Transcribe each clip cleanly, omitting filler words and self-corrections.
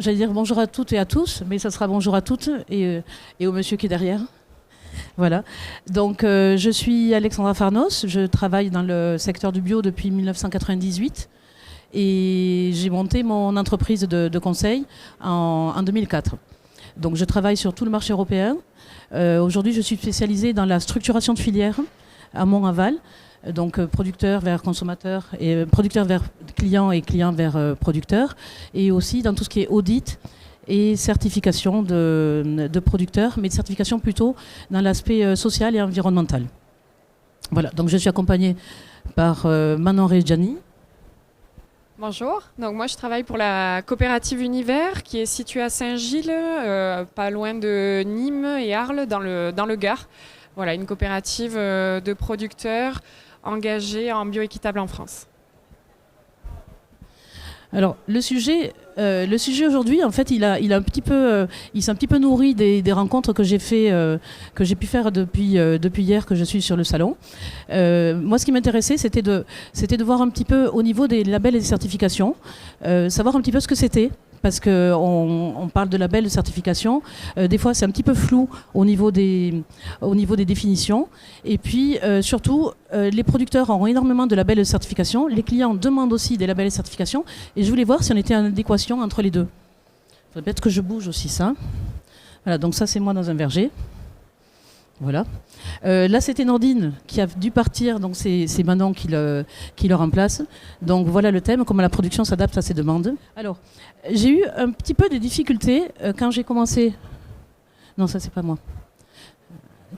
j'allais dire bonjour à toutes et à tous, mais ça sera bonjour à toutes et au monsieur qui est derrière. Voilà. Donc, je suis Alexandra Farnos, je travaille dans le secteur du bio depuis 1998 et j'ai monté mon entreprise de conseil en 2004. Donc, je travaille sur tout le marché européen. Aujourd'hui, je suis spécialisée dans la structuration de filières amont-aval. Donc producteur vers consommateur et producteur vers client et client vers producteur, et aussi dans tout ce qui est audit et certification de producteurs, mais de certification plutôt dans l'aspect social et environnemental. Voilà, donc je suis accompagnée par Manon Reggiani. Bonjour, donc moi je travaille pour la coopérative Univers qui est située à Saint-Gilles, pas loin de Nîmes et Arles dans le Gard. Voilà, une coopérative de producteurs engagés en bioéquitable en France. Alors le sujet aujourd'hui, en fait, il s'est un petit peu nourri des rencontres que j'ai pu faire depuis hier que je suis sur le salon. Moi, ce qui m'intéressait, c'était de voir un petit peu au niveau des labels et des certifications, savoir un petit peu ce que c'était. Parce qu'on parle de labels de certification, des fois c'est un petit peu flou au niveau des définitions. Et puis surtout, les producteurs ont énormément de labels de certification, les clients demandent aussi des labels de certification, et je voulais voir si on était en adéquation entre les deux. Il faudrait peut-être que je bouge aussi ça. Voilà, donc ça c'est moi dans un verger. Voilà. Là, c'était Nordine qui a dû partir, donc c'est Manon qui le remplace. Donc voilà le thème, comment la production s'adapte à ses demandes. Alors, j'ai eu un petit peu de difficultés quand j'ai commencé... Non, ça c'est pas moi.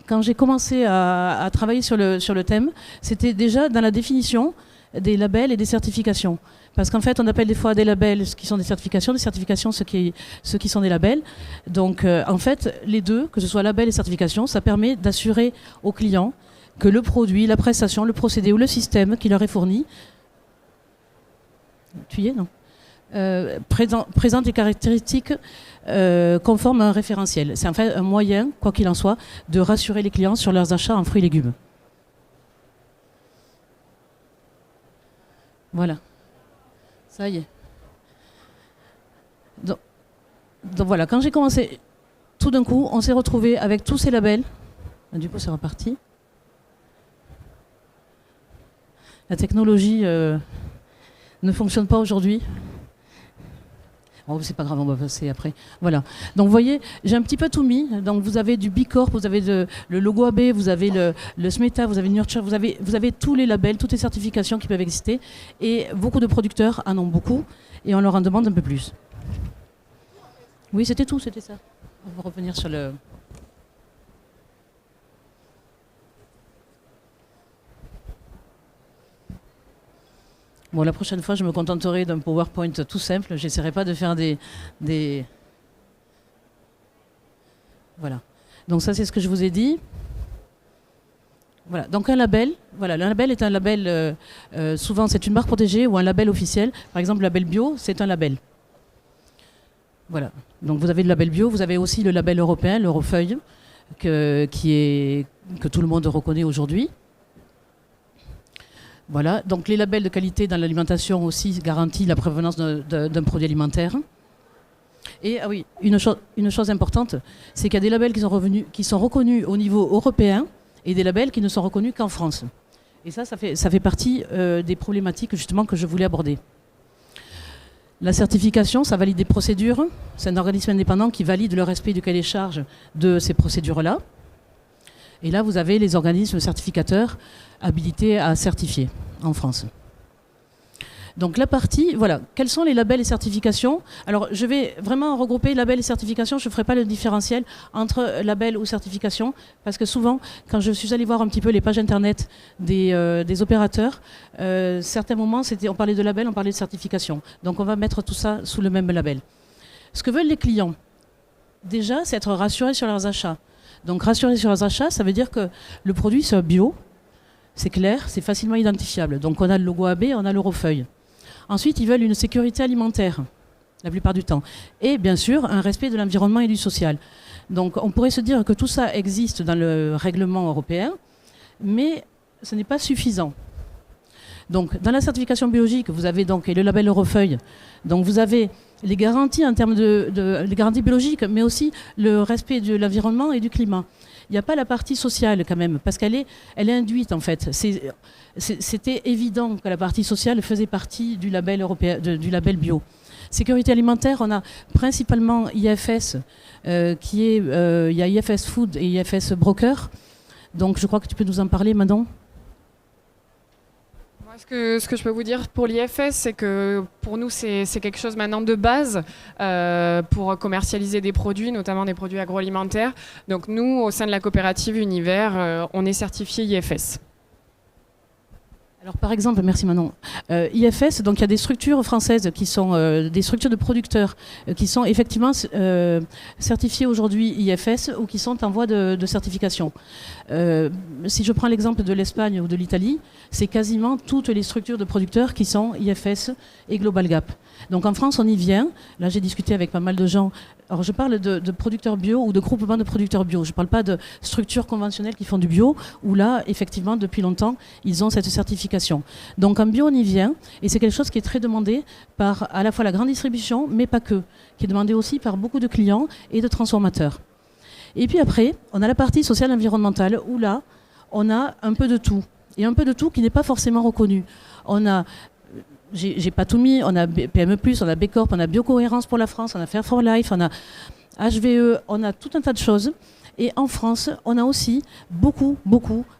Quand j'ai commencé à travailler sur le thème, c'était déjà dans la définition des labels et des certifications. Parce qu'en fait, on appelle des fois des labels ce qui sont des certifications ce qui sont des labels. Donc, en fait, les deux, que ce soit label et certification, ça permet d'assurer aux clients que le produit, la prestation, le procédé ou le système qui leur est fourni, présente des caractéristiques conformes à un référentiel. C'est en fait un moyen, quoi qu'il en soit, de rassurer les clients sur leurs achats en fruits et légumes. Voilà. Ça y est. Donc voilà, quand j'ai commencé, tout d'un coup, on s'est retrouvé avec tous ces labels. Du coup, c'est reparti. La technologie ne fonctionne pas aujourd'hui. Oh, c'est pas grave, on va passer après. Voilà. Donc vous voyez, j'ai un petit peu tout mis. Donc vous avez du Bicorp, vous avez le logo AB, vous avez le SMETA, vous avez Nurture, vous avez tous les labels, toutes les certifications qui peuvent exister. Et beaucoup de producteurs en ont beaucoup et on leur en demande un peu plus. Oui, c'était tout, c'était ça. On va revenir sur le... Bon, la prochaine fois, je me contenterai d'un PowerPoint tout simple. J'essaierai pas de faire des... Voilà. Donc ça, c'est ce que je vous ai dit. Voilà. Donc un label. Voilà. Le label est un label... souvent, c'est une marque protégée ou un label officiel. Par exemple, le label bio, c'est un label. Voilà. Donc vous avez le label bio. Vous avez aussi le label européen, l'Eurofeuille, que tout le monde reconnaît aujourd'hui. Voilà, donc les labels de qualité dans l'alimentation aussi garantissent la provenance d'un produit alimentaire. Et ah oui, une chose importante, c'est qu'il y a des labels qui sont reconnus au niveau européen et des labels qui ne sont reconnus qu'en France. Et ça fait partie des problématiques justement que je voulais aborder. La certification, ça valide des procédures. C'est un organisme indépendant qui valide le respect du cahier des charges de ces procédures-là. Et là, vous avez les organismes certificateurs habilités à certifier en France. Donc la partie, voilà, quels sont les labels et certifications? Alors je vais vraiment regrouper labels et certifications, je ne ferai pas le différentiel entre label ou certification, parce que souvent, quand je suis allée voir un petit peu les pages internet des opérateurs, certains moments, on parlait de label, on parlait de certification. Donc on va mettre tout ça sous le même label. Ce que veulent les clients, déjà, c'est être rassurés sur leurs achats. Donc rassurer sur leurs achats, ça veut dire que le produit soit bio, c'est clair, c'est facilement identifiable. Donc on a le logo AB, on a l'Eurofeuille. Ensuite, ils veulent une sécurité alimentaire, la plupart du temps. Et bien sûr, un respect de l'environnement et du social. Donc on pourrait se dire que tout ça existe dans le règlement européen, mais ce n'est pas suffisant. Donc dans la certification biologique, vous avez donc et le label Eurofeuille. Donc vous avez les garanties en termes les garanties biologiques, mais aussi le respect de l'environnement et du climat. Il n'y a pas la partie sociale quand même, parce qu'elle est induite en fait. C'était évident que la partie sociale faisait partie du label européen, du label bio. Sécurité alimentaire, on a principalement IFS, il y a IFS Food et IFS Broker. Donc je crois que tu peux nous en parler, Manon. Moi, ce que je peux vous dire pour l'IFS, c'est que pour nous, c'est quelque chose maintenant de base pour commercialiser des produits, notamment des produits agroalimentaires. Donc nous, au sein de la coopérative Univers, on est certifié IFS. Alors par exemple, merci Manon, IFS, donc il y a des structures françaises qui sont des structures de producteurs qui sont effectivement certifiées aujourd'hui IFS ou qui sont en voie de certification. Si je prends l'exemple de l'Espagne ou de l'Italie, c'est quasiment toutes les structures de producteurs qui sont IFS et Global Gap. Donc en France, on y vient. Là, j'ai discuté avec pas mal de gens. Alors je parle de producteurs bio ou de groupements de producteurs bio. Je ne parle pas de structures conventionnelles qui font du bio, où là, effectivement, depuis longtemps, ils ont cette certification. Donc en bio, on y vient, et c'est quelque chose qui est très demandé par à la fois la grande distribution, mais pas que, qui est demandé aussi par beaucoup de clients et de transformateurs. Et puis après, on a la partie sociale environnementale, où là, on a un peu de tout, et un peu de tout qui n'est pas forcément reconnu. On a... J'ai pas tout mis, on a PME+, on a B Corp, on a Biocohérence pour la France, on a Fair for Life, on a HVE, on a tout un tas de choses. Et en France, on a aussi beaucoup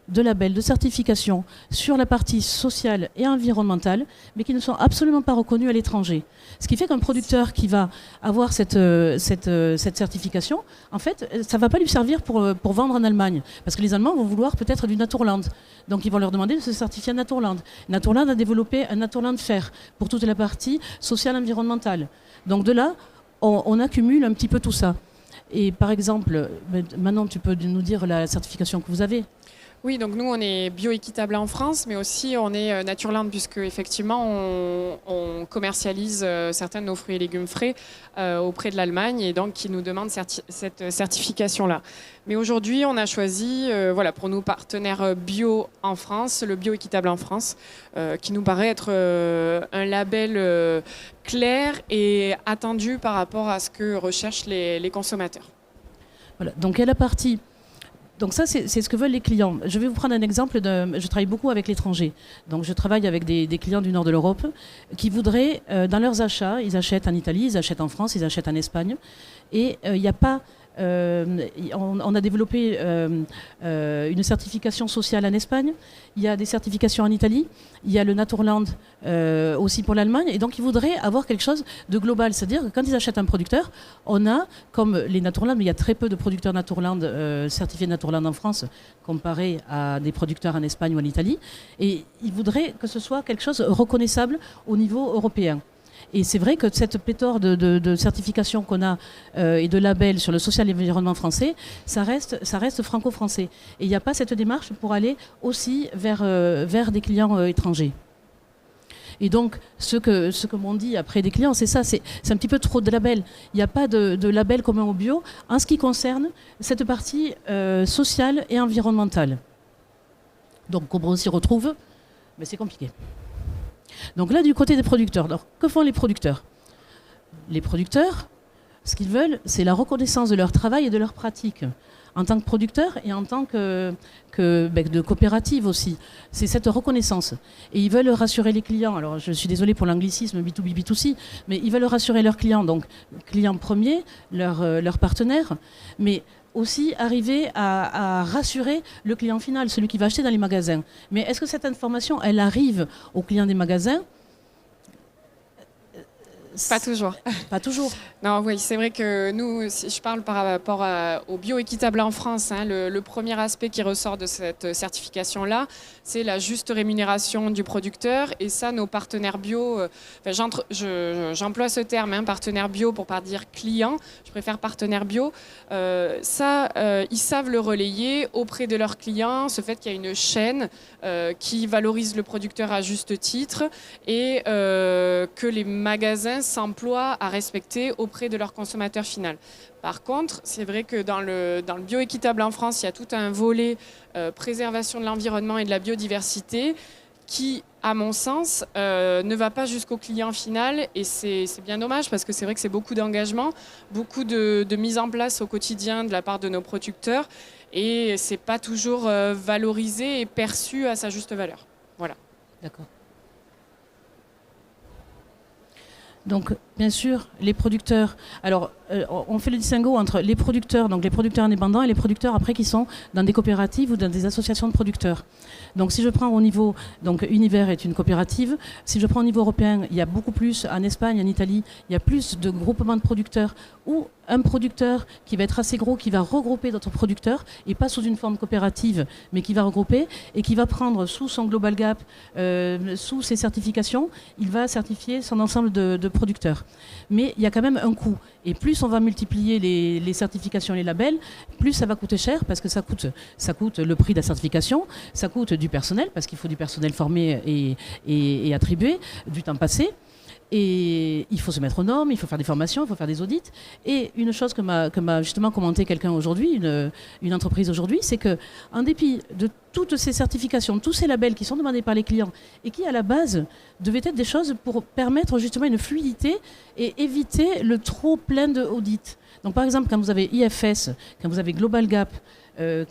de labels, de certifications sur la partie sociale et environnementale, mais qui ne sont absolument pas reconnus à l'étranger. Ce qui fait qu'un producteur qui va avoir cette certification, en fait, ça ne va pas lui servir pour vendre en Allemagne. Parce que les Allemands vont vouloir peut-être du Naturland. Donc ils vont leur demander de se certifier à Naturland. Naturland a développé un Naturland Fair pour toute la partie sociale environnementale. Donc de là, on accumule un petit peu tout ça. Et par exemple, maintenant tu peux nous dire la certification que vous avez. Oui, donc nous on est bioéquitable en France, mais aussi on est Naturland, puisque effectivement on commercialise certains de nos fruits et légumes frais auprès de l'Allemagne, et donc qui nous demandent cette certification-là. Mais aujourd'hui on a choisi, pour nos partenaires bio en France, le bioéquitable en France, qui nous paraît être un label clair et attendu par rapport à ce que recherchent les consommateurs. Voilà, donc il y a la partie... Donc ça, c'est ce que veulent les clients. Je vais vous prendre un exemple. Je travaille beaucoup avec l'étranger. Donc je travaille avec des clients du nord de l'Europe qui voudraient, dans leurs achats, ils achètent en Italie, ils achètent en France, ils achètent en Espagne. Et il n'y a pas... on a développé une certification sociale en Espagne, il y a des certifications en Italie, il y a le Naturland aussi pour l'Allemagne, et donc ils voudraient avoir quelque chose de global, c'est-à-dire que quand ils achètent un producteur, on a, comme les Naturland, mais il y a très peu de producteurs Naturland certifiés Naturland en France comparé à des producteurs en Espagne ou en Italie, et ils voudraient que ce soit quelque chose reconnaissable au niveau européen. Et c'est vrai que cette pléthore de certifications qu'on a et de labels sur le social et l'environnement français, ça reste franco-français. Et il n'y a pas cette démarche pour aller aussi vers des clients étrangers. Et donc, ce que m'ont dit après des clients, c'est ça, c'est un petit peu trop de labels. Il n'y a pas de label commun au bio en ce qui concerne cette partie sociale et environnementale. Donc, on s'y retrouve, mais c'est compliqué. Donc là, du côté des producteurs, alors, que font les producteurs ? Les producteurs, ce qu'ils veulent, c'est la reconnaissance de leur travail et de leur pratique, en tant que producteurs et en tant que de coopérative aussi. C'est cette reconnaissance. Et ils veulent rassurer les clients. Alors, je suis désolée pour l'anglicisme B2B, B2C, mais ils veulent rassurer leurs clients. Donc, clients premiers, leurs partenaires, mais aussi arriver à rassurer le client final, celui qui va acheter dans les magasins. Mais est-ce que cette information, elle arrive aux clients des magasins ? Pas toujours. Pas toujours. Non, oui, c'est vrai que nous, si je parle par rapport au bioéquitable en France, hein, le premier aspect qui ressort de cette certification-là, c'est la juste rémunération du producteur. Et ça, nos partenaires bio, j'emploie ce terme, hein, partenaire bio pour pas dire client, je préfère partenaire bio. Ils savent le relayer auprès de leurs clients, ce fait qu'il y a une chaîne qui valorise le producteur à juste titre et que les magasins s'emploient à respecter auprès de leur consommateur final. Par contre, c'est vrai que dans le bioéquitable en France, il y a tout un volet préservation de l'environnement et de la biodiversité qui, à mon sens, ne va pas jusqu'au client final. Et c'est bien dommage parce que c'est vrai que c'est beaucoup d'engagement, beaucoup de mise en place au quotidien de la part de nos producteurs. Et c'est pas toujours valorisé et perçu à sa juste valeur. Voilà. D'accord. Donc, bien sûr, les producteurs. Alors, on fait le distinguo entre les producteurs, donc les producteurs indépendants, et les producteurs après qui sont dans des coopératives ou dans des associations de producteurs. Donc, si je prends au niveau, donc Univers est une coopérative. Si je prends au niveau européen, il y a beaucoup plus en Espagne, en Italie, il y a plus de groupements de producteurs où un producteur qui va être assez gros, qui va regrouper d'autres producteurs et pas sous une forme coopérative, mais qui va regrouper et qui va prendre sous son Global Gap, sous ses certifications, il va certifier son ensemble de producteurs. Mais il y a quand même un coût. Et plus on va multiplier les certifications, les labels, plus ça va coûter cher parce que ça coûte le prix de la certification, ça coûte du personnel parce qu'il faut du personnel formé et attribué, du temps passé. Et il faut se mettre aux normes, il faut faire des formations, il faut faire des audits. Et une chose que m'a justement commenté quelqu'un aujourd'hui, une entreprise aujourd'hui, c'est que en dépit de toutes ces certifications, tous ces labels qui sont demandés par les clients et qui à la base devaient être des choses pour permettre justement une fluidité et éviter le trop plein d'audits. Donc par exemple, quand vous avez IFS, quand vous avez Global Gap,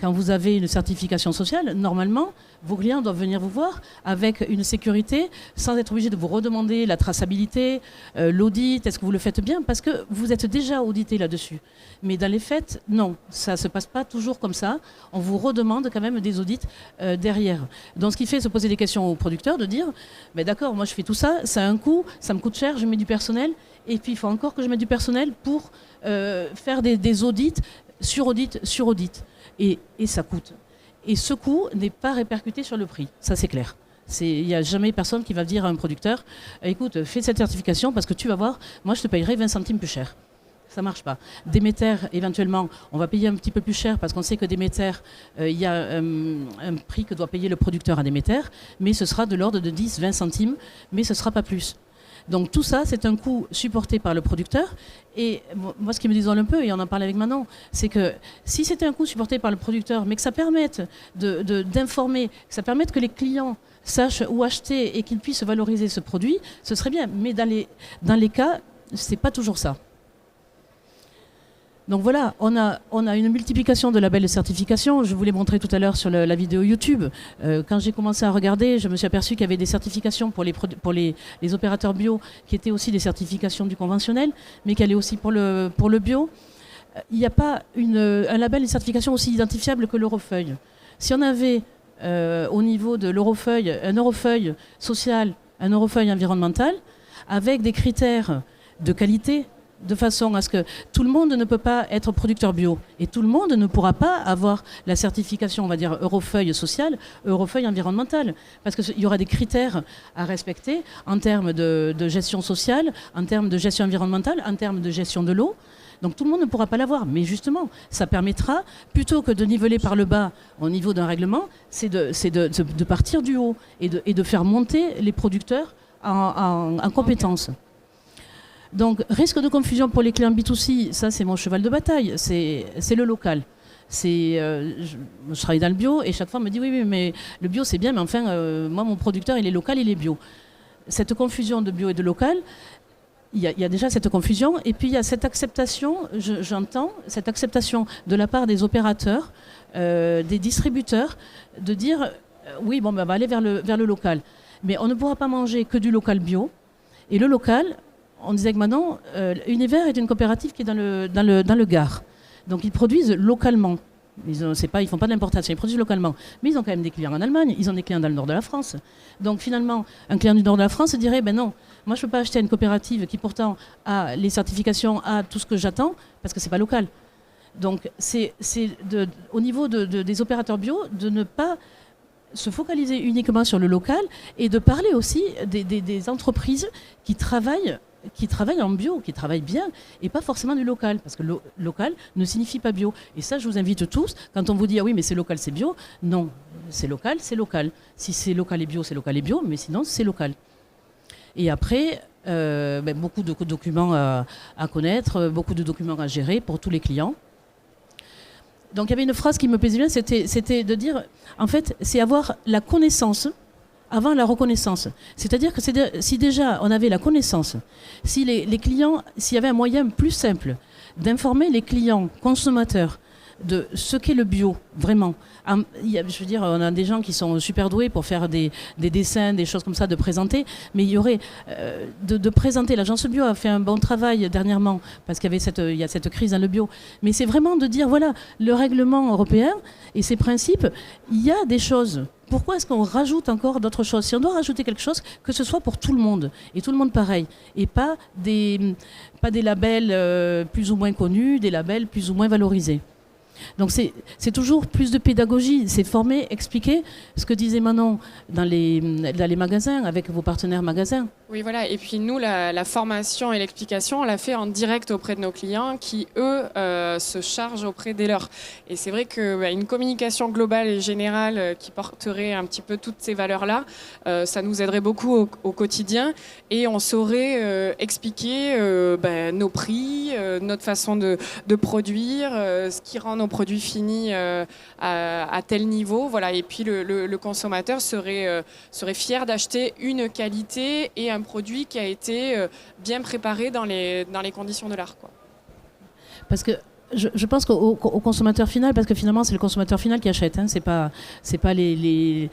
quand vous avez une certification sociale, normalement, vos clients doivent venir vous voir avec une sécurité sans être obligés de vous redemander la traçabilité, l'audit, est-ce que vous le faites bien, parce que vous êtes déjà audité là-dessus. Mais dans les faits, non, ça ne se passe pas toujours comme ça. On vous redemande quand même des audits derrière. Donc ce qui fait se poser des questions aux producteurs, de dire, mais d'accord, moi je fais tout ça, ça a un coût, ça me coûte cher, je mets du personnel, et puis il faut encore que je mette du personnel pour faire des audits, sur audit. Et ça coûte. Et ce coût n'est pas répercuté sur le prix, ça c'est clair. Il n'y a jamais personne qui va dire à un producteur, écoute, fais cette certification parce que tu vas voir, moi je te payerai 20 centimes plus cher. Ça ne marche pas. Déméter, éventuellement, on va payer un petit peu plus cher parce qu'on sait que Déméter, il y a un prix que doit payer le producteur à Déméter, mais ce sera de l'ordre de 10-20 centimes, mais ce ne sera pas plus. Donc tout ça, c'est un coût supporté par le producteur. Et moi, ce qui me désole un peu, et on en parle avec Manon, c'est que si c'était un coût supporté par le producteur, mais que ça permette d'informer, que ça permette que les clients sachent où acheter et qu'ils puissent valoriser ce produit, ce serait bien. Mais dans les cas, ce n'est pas toujours ça. Donc voilà, on a une multiplication de labels de certification. Je vous l'ai montré tout à l'heure sur la vidéo YouTube. Quand j'ai commencé à regarder, je me suis aperçu qu'il y avait des certifications pour les opérateurs bio qui étaient aussi des certifications du conventionnel, mais qui allaient aussi pour le bio. Il n'y a pas un label de certification aussi identifiable que l'Eurofeuille. Si on avait au niveau de l'Eurofeuille un Eurofeuille social, un Eurofeuille environnemental, avec des critères de qualité, de façon à ce que tout le monde ne peut pas être producteur bio et tout le monde ne pourra pas avoir la certification, on va dire, Eurofeuille sociale, Eurofeuille environnementale. Parce qu'il y aura des critères à respecter en termes de gestion sociale, en termes de gestion environnementale, en termes de gestion de l'eau. Donc tout le monde ne pourra pas l'avoir. Mais justement, ça permettra, plutôt que de niveler par le bas au niveau d'un règlement, c'est de partir du haut et de faire monter les producteurs en compétences. Donc, risque de confusion pour les clients B2C, ça c'est mon cheval de bataille, c'est le local. Je travaille dans le bio et chaque fois on me dit oui, mais le bio c'est bien, mais enfin, moi mon producteur il est local, il est bio. Cette confusion de bio et de local, il y a déjà cette confusion et puis il y a cette acceptation, j'entends, cette acceptation de la part des opérateurs, des distributeurs, de dire oui, bon, ben, on va aller vers le local. Mais on ne pourra pas manger que du local bio et le local. On disait que maintenant, Univers est une coopérative qui est dans le Gard. Donc ils produisent localement. Ils ne font pas de l'importation, ils produisent localement. Mais ils ont quand même des clients en Allemagne, ils ont des clients dans le nord de la France. Donc finalement, un client du nord de la France dirait, ben non, moi je ne peux pas acheter à une coopérative qui pourtant a les certifications, a tout ce que j'attends, parce que ce n'est pas local. Donc c'est au niveau des opérateurs bio de ne pas se focaliser uniquement sur le local et de parler aussi des entreprises qui travaillent en bio, qui travaillent bien, et pas forcément du local, parce que local ne signifie pas bio. Et ça, je vous invite tous, quand on vous dit « Ah oui, mais c'est local, c'est bio », non, c'est local, c'est local. Si c'est local et bio, c'est local et bio, mais sinon, c'est local. Et après, beaucoup de documents à connaître, beaucoup de documents à gérer pour tous les clients. Donc il y avait une phrase qui me plaisait bien, c'était de dire, en fait, c'est avoir la connaissance avant la reconnaissance. C'est-à-dire que si déjà on avait la connaissance, si les clients, s'il y avait un moyen plus simple d'informer les clients consommateurs de ce qu'est le bio, vraiment. Je veux dire, on a des gens qui sont super doués pour faire des dessins, des choses comme ça, de présenter, mais il y aurait de présenter. L'agence bio a fait un bon travail dernièrement, parce qu'il y a cette crise dans le bio. Mais c'est vraiment de dire, voilà, le règlement européen et ses principes, il y a des choses. Pourquoi est-ce qu'on rajoute encore d'autres choses? Si on doit rajouter quelque chose, que ce soit pour tout le monde, et tout le monde pareil, et pas des labels plus ou moins connus, des labels plus ou moins valorisés. Donc c'est toujours plus de pédagogie, c'est former, expliquer ce que disait Manon dans les magasins, avec vos partenaires magasins. Oui, voilà. Et puis nous, la formation et l'explication, on l'a fait en direct auprès de nos clients qui, eux, se chargent auprès des leurs. Et c'est vrai qu'une communication globale et générale qui porterait un petit peu toutes ces valeurs-là, ça nous aiderait beaucoup au quotidien. Et on saurait expliquer nos prix, notre façon de produire, ce qui rend nos produits finis à tel niveau. Voilà. Et puis le consommateur serait fier d'acheter une qualité et un produit qui a été bien préparé dans les conditions de l'art, quoi. Parce que je pense qu'au consommateur final, parce que finalement c'est le consommateur final qui achète, hein, c'est pas les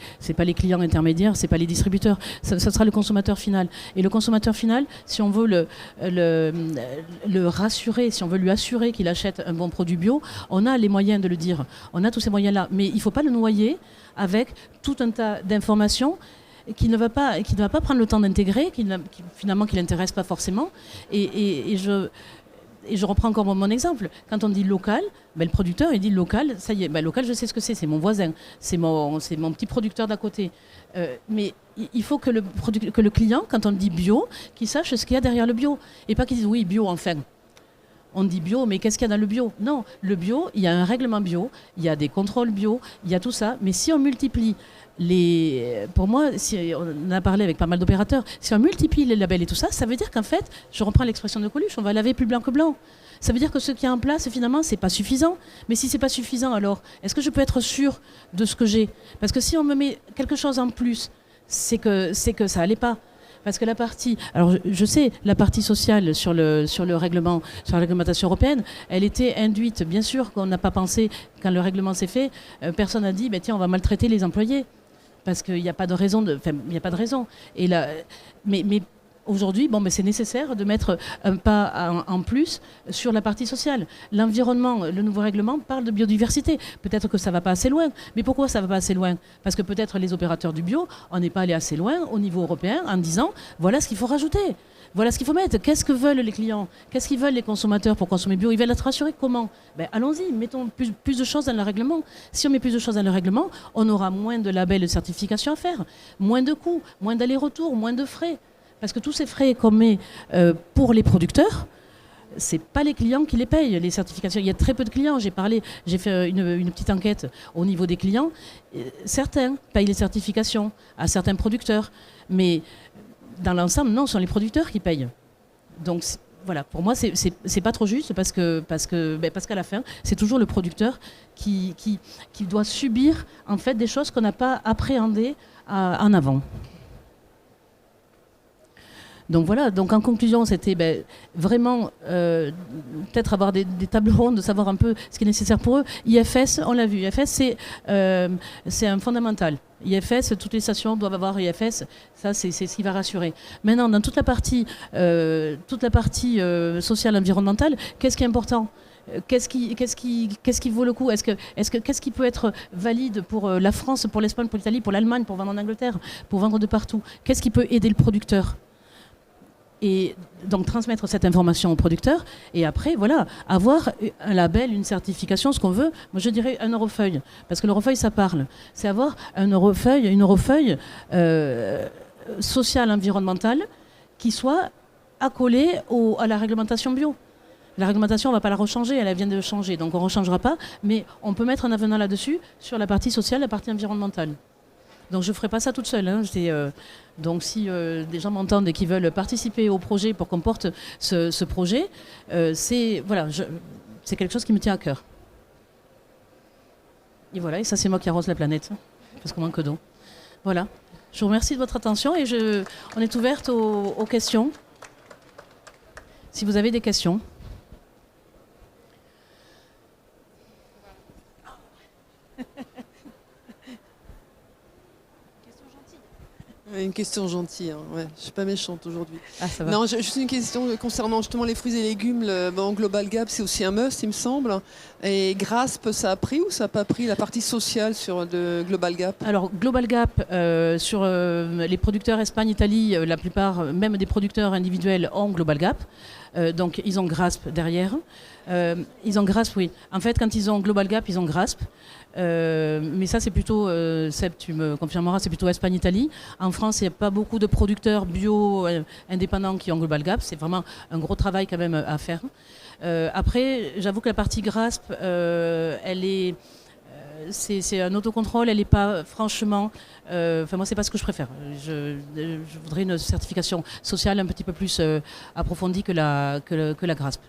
clients intermédiaires, c'est pas les distributeurs, ça sera le consommateur final. Et le consommateur final, si on veut le rassurer, si on veut lui assurer qu'il achète un bon produit bio, on a les moyens de le dire, on a tous ces moyens-là, mais il ne faut pas le noyer avec tout un tas d'informations qui ne va pas prendre le temps d'intégrer, qui l'intéresse pas forcément. Et je reprends encore mon exemple. Quand on dit local, le producteur il dit local, ça y est, local je sais ce que c'est mon voisin, c'est mon petit producteur d'à côté. Mais il faut que le client, quand on dit bio, qu'il sache ce qu'il y a derrière le bio. Et pas qu'il dise oui, bio enfin. On dit bio, mais qu'est-ce qu'il y a dans le bio? Non, le bio, il y a un règlement bio, il y a des contrôles bio, il y a tout ça. Mais si on multiplie pour moi, si on a parlé avec pas mal d'opérateurs, si on multiplie les labels et tout ça, ça veut dire qu'en fait, je reprends l'expression de Coluche, on va laver plus blanc que blanc. Ça veut dire que ce qui est en place, finalement, c'est pas suffisant. Mais si c'est pas suffisant, alors, est-ce que je peux être sûr de ce que j'ai? Parce que si on me met quelque chose en plus, c'est que ça allait pas. Parce que la partie, alors je sais, la partie sociale sur le règlement, sur la réglementation européenne, elle était induite. Bien sûr qu'on n'a pas pensé, quand le règlement s'est fait, personne n'a dit, tiens, on va maltraiter les employés. Parce qu'il n'y a pas de raison. Il n'y a pas de raison. Et là, mais aujourd'hui, c'est nécessaire de mettre un pas en plus sur la partie sociale. L'environnement, le nouveau règlement parle de biodiversité. Peut-être que ça ne va pas assez loin. Mais pourquoi ça ne va pas assez loin? Parce que peut-être les opérateurs du bio, on n'est pas allé assez loin au niveau européen en disant, voilà ce qu'il faut rajouter. Voilà ce qu'il faut mettre. Qu'est-ce que veulent les clients? Qu'est-ce qu'ils veulent les consommateurs pour consommer bio? Ils veulent être rassurés comment? Allons-y, mettons plus de choses dans le règlement. Si on met plus de choses dans le règlement, on aura moins de labels de certification à faire, moins de coûts, moins d'allers-retours, moins de frais. Parce que tous ces frais qu'on met pour les producteurs, c'est pas les clients qui les payent, les certifications. Il y a très peu de clients. J'ai fait une petite enquête au niveau des clients. Certains payent les certifications à certains producteurs, mais dans l'ensemble, non, ce sont les producteurs qui payent. Donc voilà, pour moi, c'est pas trop juste parce qu'à la fin, c'est toujours le producteur qui doit subir en fait des choses qu'on n'a pas appréhendées en avant. Donc voilà, donc en conclusion, c'était vraiment peut-être avoir des tables rondes, de savoir un peu ce qui est nécessaire pour eux. IFS, on l'a vu, IFS c'est un fondamental. IFS, toutes les stations doivent avoir IFS, ça c'est ce qui va rassurer. Maintenant, dans toute la partie sociale, environnementale, qu'est-ce qui est important? Qu'est-ce qui vaut le coup? Qu'est-ce qui peut être valide pour la France, pour l'Espagne, pour l'Italie, pour l'Allemagne, pour vendre en Angleterre, pour vendre de partout? Qu'est-ce qui peut aider le producteur? Et donc transmettre cette information au producteur et après voilà avoir un label, une certification, ce qu'on veut. Moi je dirais un Eurofeuille parce que l'Eurofeuille ça parle. C'est avoir une Eurofeuille sociale environnementale qui soit accolée à la réglementation bio. La réglementation on ne va pas la rechanger, elle vient de changer donc on ne rechangera pas, mais on peut mettre un avenant là-dessus sur la partie sociale, la partie environnementale. Donc je ne ferai pas ça toute seule. Hein. Donc si des gens m'entendent et qui veulent participer au projet pour qu'on porte ce projet, c'est quelque chose qui me tient à cœur. Et voilà, et ça c'est moi qui arrose la planète, parce qu'on manque d'eau. Voilà. Je vous remercie de votre attention et on est ouverte aux questions. Si vous avez des questions. Une question gentille, hein. Ouais, je suis pas méchante aujourd'hui. Ah, ça va. Non, juste une question concernant justement les fruits et légumes. Global Gap, c'est aussi un must, il me semble. Et Grasp, ça a pris ou ça n'a pas pris la partie sociale de Global Gap? Alors, Global Gap, sur les producteurs Espagne-Italie, la plupart, même des producteurs individuels, ont Global Gap. Donc, ils ont Grasp derrière. Ils ont Grasp, oui. En fait, quand ils ont Global Gap, ils ont Grasp. Mais ça, c'est plutôt, Seb, tu me confirmeras, c'est plutôt Espagne-Italie. En France, il n'y a pas beaucoup de producteurs bio indépendants qui ont Global Gap. C'est vraiment un gros travail quand même à faire. Après, j'avoue que la partie Grasp, elle est... c'est un autocontrôle, elle n'est pas franchement... moi, c'est pas ce que je préfère. Je voudrais une certification sociale un petit peu plus approfondie que la Grasp.